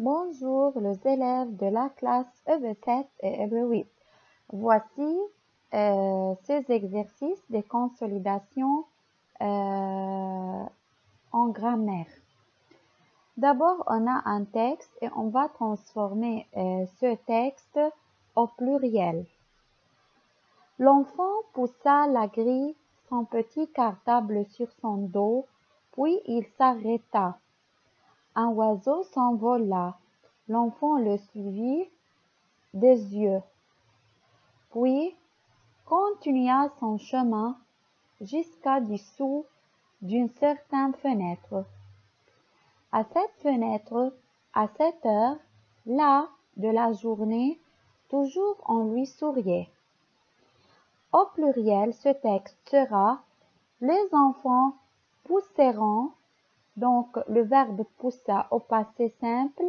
Bonjour les élèves de la classe EB7 et EB8. Voici ces exercices de consolidation en grammaire. D'abord, on a un texte et on va transformer ce texte au pluriel. L'enfant poussa la grille, son petit cartable sur son dos, puis il s'arrêta. Un oiseau s'envola. L'enfant le suivit des yeux, puis continua son chemin jusqu'à dessous d'une certaine fenêtre. À cette fenêtre, à cette heure, là de la journée, toujours on lui souriait. Au pluriel, ce texte sera « Les enfants pousseront ». Donc, le verbe poussa au passé simple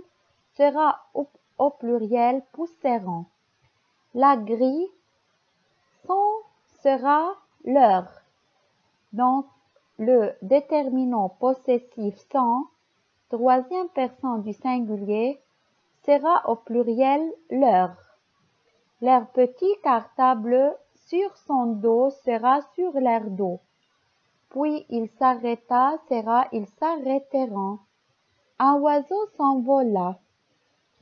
sera au pluriel pousseront. La grille, son sera leur. Donc, le déterminant possessif son, troisième personne du singulier, sera au pluriel leur. Leur petit cartable sur son dos sera sur leur dos. Puis il s'arrêta sera ils s'arrêteront. Un oiseau s'envola.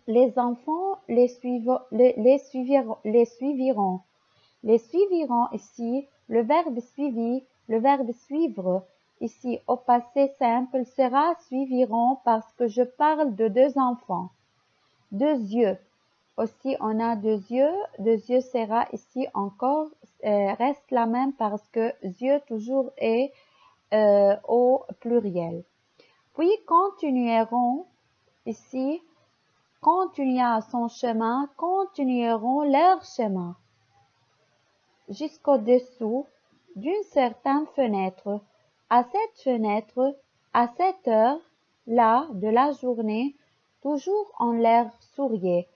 Les enfants les suiviront. Les suiviront ici, le verbe suivi, le verbe suivre. Ici, au passé simple, sera suiviront parce que je parle de deux enfants. Deux yeux. Aussi, on a deux yeux sera ici encore, reste la même parce que yeux toujours est au pluriel. Puis continueront, ici, continua son chemin, continueront leur chemin, jusqu'au-dessous d'une certaine fenêtre. À cette fenêtre, à cette heure, là, de la journée, toujours on leur souriait.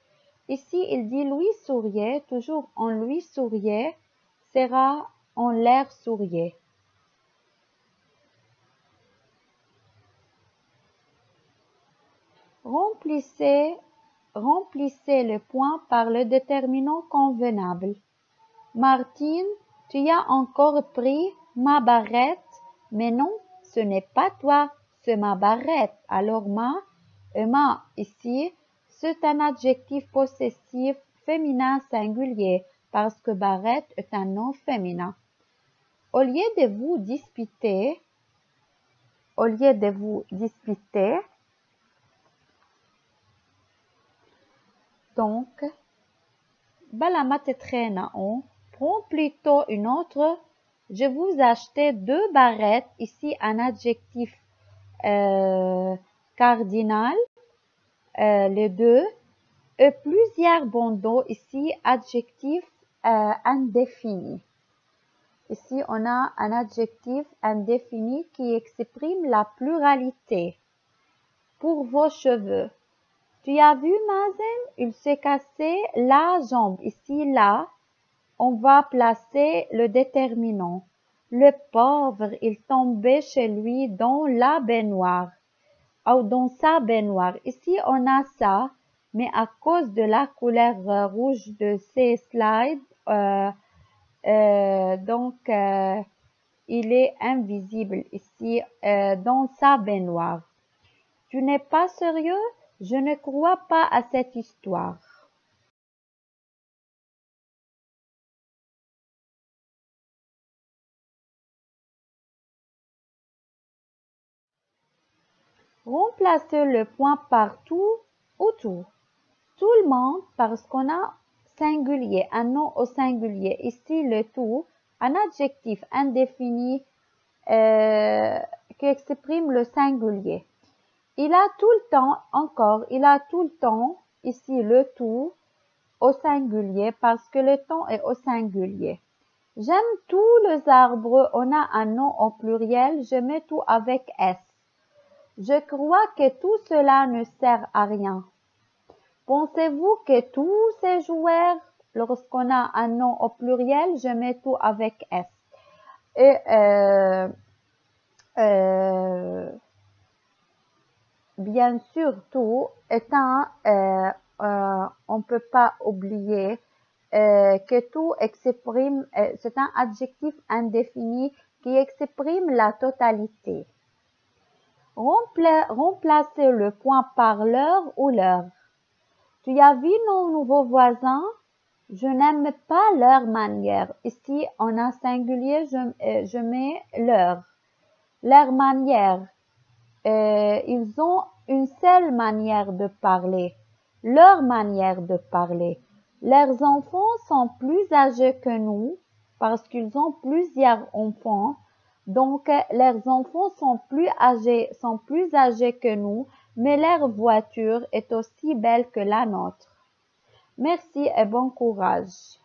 Ici, il dit lui souriait, toujours on lui souriait, sera on leur souriait. Remplissez le point par le déterminant convenable. Martine, tu as encore pris ma barrette, mais non, ce n'est pas toi, c'est ma barrette. Alors ma ici, c'est un adjectif possessif féminin singulier parce que barrette est un nom féminin. Au lieu de vous disputer, donc, prends plutôt une autre. Je vous achetais 2 barrettes. Ici, un adjectif cardinal, les deux. Et plusieurs bandeaux. Ici, adjectif indéfini. Ici, on a un adjectif indéfini qui exprime la pluralité. Pour vos cheveux. Tu as vu Mazen? Il s'est cassé la jambe. Ici, là, on va placer le déterminant. Le pauvre, il tombait chez lui dans la baignoire. Ou dans sa baignoire. Ici, on a ça, mais à cause de la couleur rouge de ces slides, il est invisible ici dans sa baignoire. Tu n'es pas sérieux? Je ne crois pas à cette histoire. Remplacez le point par tout ou tout. Tout le monde parce qu'on a singulier, un nom au singulier. Ici, le tout, un adjectif indéfini qui exprime le singulier. Il a tout le temps, encore, il a tout le temps, ici le tout, au singulier parce que le temps est au singulier. J'aime tous les arbres, on a un nom au pluriel, je mets tout avec S. Je crois que tout cela ne sert à rien. Pensez-vous que tous ces joueurs, lorsqu'on a un nom au pluriel, je mets tout avec S. Et bien sûr, tout étant, on ne peut pas oublier que tout exprime, c'est un adjectif indéfini qui exprime la totalité. Remplacez le point par leur ou leur. Tu as vu nos nouveaux voisins? Je n'aime pas leur manière. Ici, en un singulier, je mets leur. Leur manière. Ils ont une seule manière de parler. Leur manière de parler. Leurs enfants sont plus âgés que nous parce qu'ils ont plusieurs enfants. Donc, leurs enfants sont plus âgés que nous, mais leur voiture est aussi belle que la nôtre. Merci et bon courage.